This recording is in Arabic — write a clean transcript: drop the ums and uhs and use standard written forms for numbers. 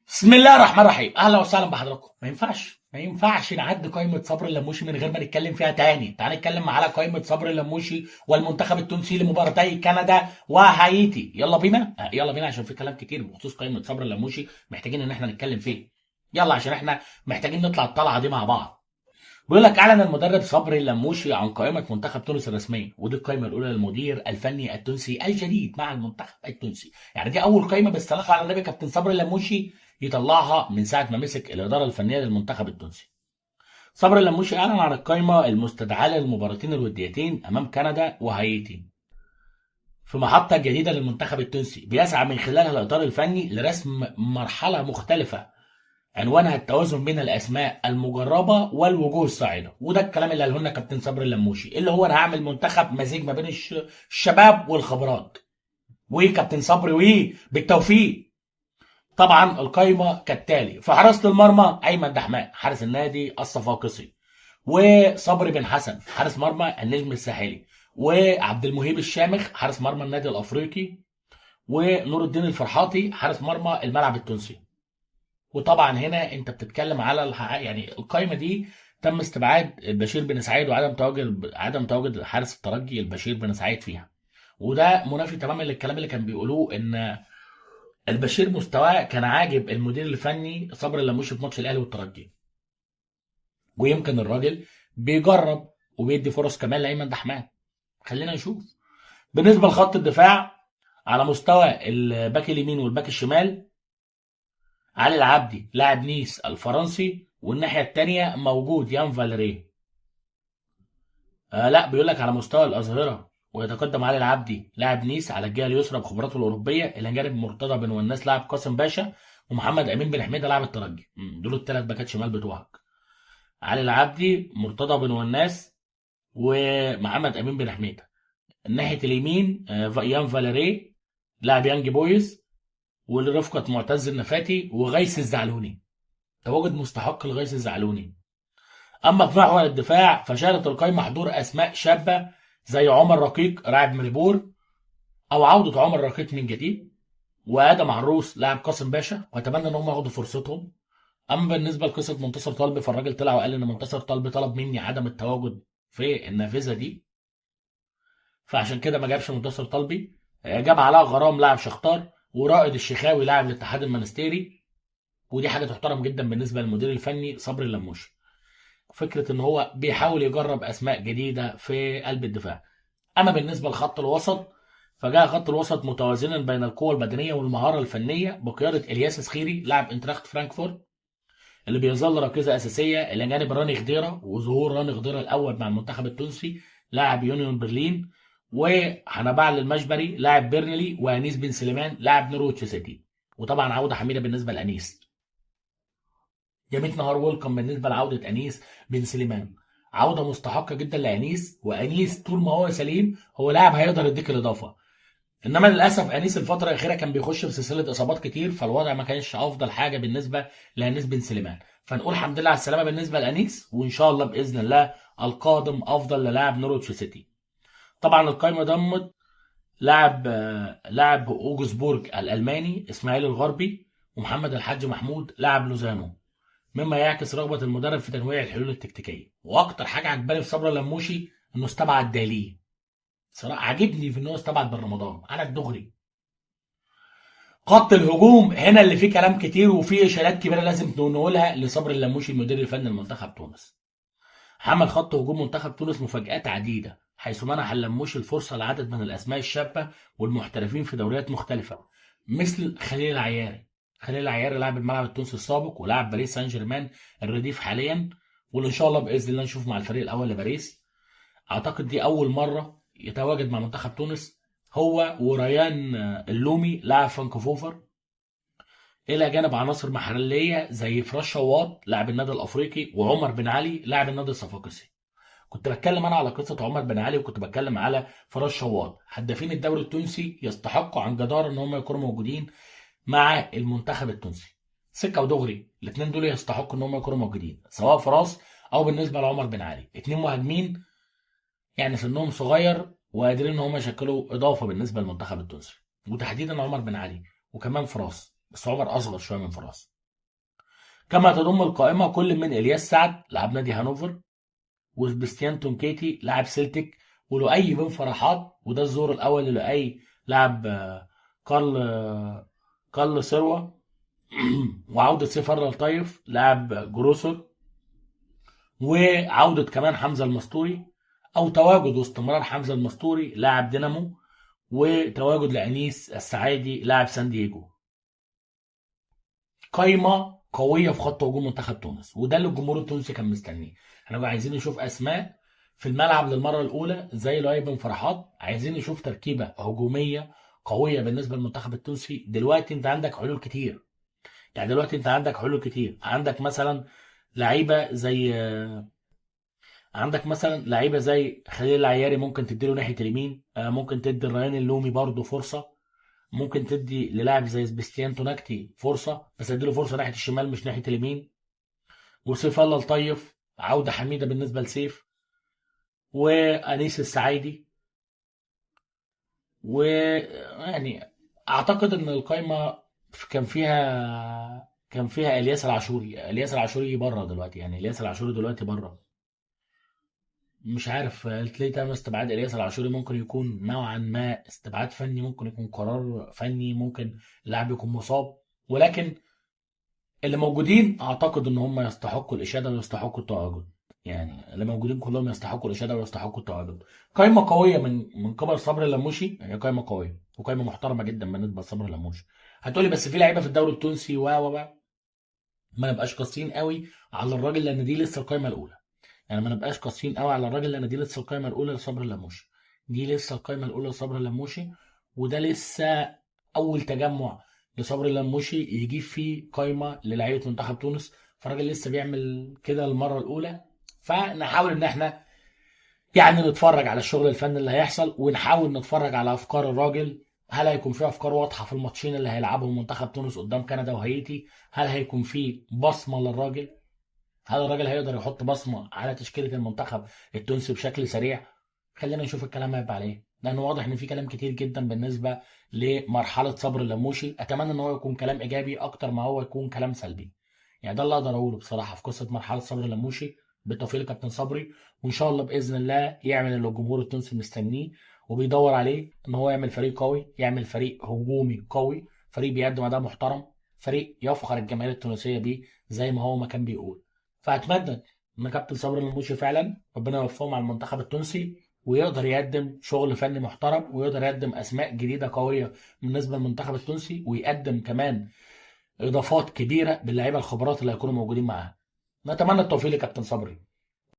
بسم الله الرحمن الرحيم، اهلا وسهلا بحضراتكم. ما ينفعش نعدي قائمه صبر اللموشي من غير ما نتكلم فيها تاني. تعال نتكلم على قائمه صبر اللموشي والمنتخب التونسي لمباراتي كندا وهايتي. يلا بينا يلا بينا عشان في كلام كتير بخصوص قائمه صبر اللموشي محتاجين ان احنا نتكلم فيه. يلا عشان احنا محتاجين نطلع الطلعه دي مع بعض. بيقول لك اعلن المدرب صبري اللموشي عن قائمه منتخب تونس الرسميه، ودي القائمه الاولى للمدير الفني التونسي الجديد مع المنتخب التونسي. يعني دي اول قائمه بالصلاه على النبي كابتن صبري اللموشي يطلعها من ساعه ما مسك الاداره الفنيه للمنتخب التونسي. صبري اللموشي اعلن عن القائمه المستدعاه للمباراتين الوديتين امام كندا وهايتي في محطه جديده للمنتخب التونسي بيسعى من خلالها الاطار الفني لرسم مرحله مختلفه عنوانها التوازن بين الاسماء المجربه والوجوه الصاعده. وده الكلام اللي قاله لنا كابتن صبري اللموشي، اللي هو انا هعمل منتخب مزيج ما بين الشباب والخبرات. وكابتن صبري بالتوفيق. طبعا القايمه كالتالي: في حراسه المرمى ايمن دحمان حارس النادي الصفاقسي، وصبري بن حسن حارس مرمى النجم الساحلي، وعبد المهيب الشامخ حارس مرمى النادي الافريقي، ونور الدين الفرحاطي حارس مرمى الملعب التونسي. وطبعا هنا انت بتتكلم على يعني القائمه دي تم استبعاد البشير بن سعيد وعدم تواجد حارس الترجي البشير بن سعيد فيها. وده منافي تماما للكلام اللي كان بيقولوه ان البشير مستواه كان عاجب المدير الفني صبري اللموشي في ماتش الاهلي والترجي. ويمكن الراجل بيجرب وبيدي فرص كمان لايمن دحمان. خلينا نشوف. بالنسبه لخط الدفاع على مستوى الباك اليمين والباك الشمال: علي العبدي لاعب نيس الفرنسي، والناحيه الثانيه موجود يان فاليري. لا، بيقول لك على مستوى الاظهره ويتقدم علي العبدي لاعب نيس على الجهه اليسرى بخبراته الاوروبيه الى جانب مرتضى بن والناس لاعب قاسم باشا، ومحمد امين بن حميده لاعب الترجي. دول الثلاث باكات شمال بتوعك: علي العبدي، مرتضى بن والناس، ومحمد امين بن حميده. الناحيه اليمين يان فاليري لاعب يانج بويز، ولرفقه معتز النفاتي وغيث الزعلوني. تواجد مستحق لغيث الزعلوني. اما في محور الدفاع فشهدت القائمه حضور اسماء شابه زي عمر رقيق لاعب مريبور، او عوده عمر رقيق من جديد، وادم عروس لاعب قاسم باشا، واتمنى ان هم ياخدوا فرصتهم. اما بالنسبه لقصه منتصر طلبي فالراجل طلع وقال ان منتصر طلبي طلب مني عدم التواجد في النافذه دي، فعشان كده ما جابش منتصر طلبي. جاب علاء غرام لاعب شختار، ورائد الشخاوي لاعب الاتحاد المنستيري. ودي حاجه تحترم جدا بالنسبه للمدير الفني صبري اللموشي، فكره ان هو بيحاول يجرب اسماء جديده في قلب الدفاع. اما بالنسبه لخط الوسط فجاء خط الوسط متوازنا بين القوه البدنيه والمهاره الفنيه بقياده الياس سخيري لاعب انتراخت فرانكفورت، اللي بيظل ركيزه اساسيه الى جانب راني خضيره، وظهور راني خضيره الاول مع المنتخب التونسي لاعب يونيون برلين، وحنبعل المجبري لاعب بيرنلي، وانيس بن سليمان لاعب نورويتش سيتي. وطبعا عوده حميده بالنسبه لانيس. يا ميت نهار ويلكم بالنسبه لعوده انيس بن سليمان. عوده مستحقه جدا لانيس، وانيس طول ما هو سليم هو لاعب هيقدر يديك الاضافه. انما للاسف انيس الفتره الاخيره كان بيخش في سلسله اصابات كتير، فالوضع ما كانش افضل حاجه بالنسبه لانيس بن سليمان. فنقول الحمد لله على السلامه بالنسبه لانيس، وان شاء الله باذن الله القادم افضل للاعب نورويتش سيتي. طبعا القائمه ضمت لاعب اوجسبورج الالماني اسماعيل الغربي، ومحمد الحاج محمود لاعب لوزانو، مما يعكس رغبة المدرب في تنويع الحلول التكتيكية. وأكتر حاجة عجباني في صبري لموشي إنه استبعد دالي. صراحة عاجبني في إنه استبعد بن رمضان على الدغري. خط الهجوم هنا اللي فيه كلام كتير وفيه إشارات كبيرة لازم نقولها لصبري اللموشي المدير الفني لمنتخب تونس. حمل خط هجوم منتخب تونس مفاجآت عديدة، حيث منح اللموشي الفرصة لعدد من الأسماء الشابة والمحترفين في دوريات مختلفة، مثل خليل العياري. خليل العياري لاعب الملعب التونسي السابق ولاعب باريس سان جيرمان الرديف حاليا، واللي ان شاء الله باذن الله نشوف مع الفريق الاول لباريس. اعتقد دي اول مره يتواجد مع منتخب تونس هو وريان اللومي لاعب فانكوفوفر، الى جانب عناصر محليه زي فراس شواط لاعب النادي الافريقي، وعمر بن علي لاعب النادي الصفاقسي. كنت بتكلم انا على قصه عمر بن علي، وكنت بتكلم على فراس شواط، هدافين الدوري التونسي يستحقوا عن جداره ان هم يكونوا موجودين مع المنتخب التونسي. سكه ودغري الاثنين دول يستحقوا ان هم يكونوا موجودين، سواء فراس او بالنسبه لعمر بن علي. اتنين مهاجمين يعني سنهم صغير وقادرين ان هم يشكلوا اضافه بالنسبه للمنتخب التونسي، وتحديدا عمر بن علي وكمان فراس، بس عمر اصغر شويه من فراس. كما تضم القائمة كل من إلياس سعد لاعب نادي هانوفر، وسبستيان تونكيتي لاعب سيلتيك، ولؤي بن فرحات، وده الظهور الأول للؤي لاعب كارل كارل سيروا وعودة سيف الطيف لاعب جروسر، وعودة كمان حمزة المستوري أو تواجد واستمرار حمزة المستوري لاعب دينامو، وتواجد لأنيس السعادي لاعب سان دييجو. قايمة قوية في خط هجوم منتخب تونس، وده اللي الجمهور التونسي كان مستنيه. احنا عايزين نشوف أسماء في الملعب للمرة الأولى زي لؤي بن فرحات، عايزين نشوف تركيبة هجومية قوية بالنسبة للمنتخب التونسي. دلوقتي انت عندك حلول كتير، يعني دلوقتي انت عندك حلول كتير، عندك مثلا لعيبة زي خليل العياري ممكن تديله ناحية اليمين، ممكن تدي الريان اللومي برضه فرصة، ممكن تدي للاعب زي سبيستيان توناكتي فرصة بس اديله فرصة ناحية الشمال مش ناحية اليمين، وسيف الله الطيف عودة حميدة بالنسبة لسيف، وأنيس السعيدي. ويعني اعتقد ان القايمة كان فيها الياس العاشوري بره دلوقتي، يعني الياس العاشوري دلوقتي بره. مش عارف ليه تم استبعاد الياس العاشوري، ممكن يكون نوعا ما استبعاد فني، ممكن يكون قرار فني، ممكن اللاعب يكون مصاب، ولكن اللي موجودين اعتقد ان هم يستحقوا الاشاده ويستحقوا التواجد. يعني اللي موجودين كلهم يستحقوا الاشاده ويستحقوا التواجد. قائمه قويه من قبل صبري اللموشي، يعني قائمه قويه وقائمه محترمه جدا بالنسبه لصبري اللموشي. هتقولي بس في لعيبه في الدوري التونسي ما نبقاش قاسيين قوي على الراجل لان دي لسه القائمه الاولى. يعني ما نبقاش قاسيين قوي على الراجل لان دي لسه القائمه الاولى لصبري اللموشي. دي لسه القائمه الاولى لصبري اللموشي، وده لسه اول تجمع لصبري اللموشي يجيب فيه قائمه للعيبه منتخب تونس. فالراجل لسه بيعمل كده المره الاولى، فنحاول ان احنا يعني نتفرج على الشغل الفني اللي هيحصل، ونحاول نتفرج على افكار الراجل. هل هيكون في افكار واضحه في الماتشين اللي هيلعبهم منتخب تونس قدام كندا وهايتي؟ هل هيكون في بصمه للراجل؟ هل الراجل هيقدر يحط بصمه على تشكيله المنتخب التونسي بشكل سريع؟ خلينا نشوف الكلام هيبقى عليه، لانه واضح ان في كلام كتير جدا بالنسبه لمرحله صبر اللموشي. اتمنى ان هو يكون كلام ايجابي اكتر ما هو يكون كلام سلبي. يعني ده اللي اقدر اقوله بصراحه في قصه مرحله صبر اللموشي. بالتوفيق لكابتن صبري، وان شاء الله باذن الله يعمل اللي الجمهور التونسي مستنيه وبيدور عليه، ان هو يعمل فريق قوي، يعمل فريق هجومي قوي، فريق بيقدم اداء محترم، فريق يفخر الجماهير التونسيه بيه زي ما هو ما كان بيقول. فاتمنى ان كابتن صبري المنوشي فعلا ربنا يوفقه مع المنتخب التونسي، ويقدر يقدم شغل فني محترم، ويقدر يقدم اسماء جديده قويه بالنسبه للمنتخب التونسي، ويقدم كمان اضافات كبيره باللعيبه الخبرات اللي هيكونوا موجودين معاه. نتمنى التوفيق لكابتن صبري.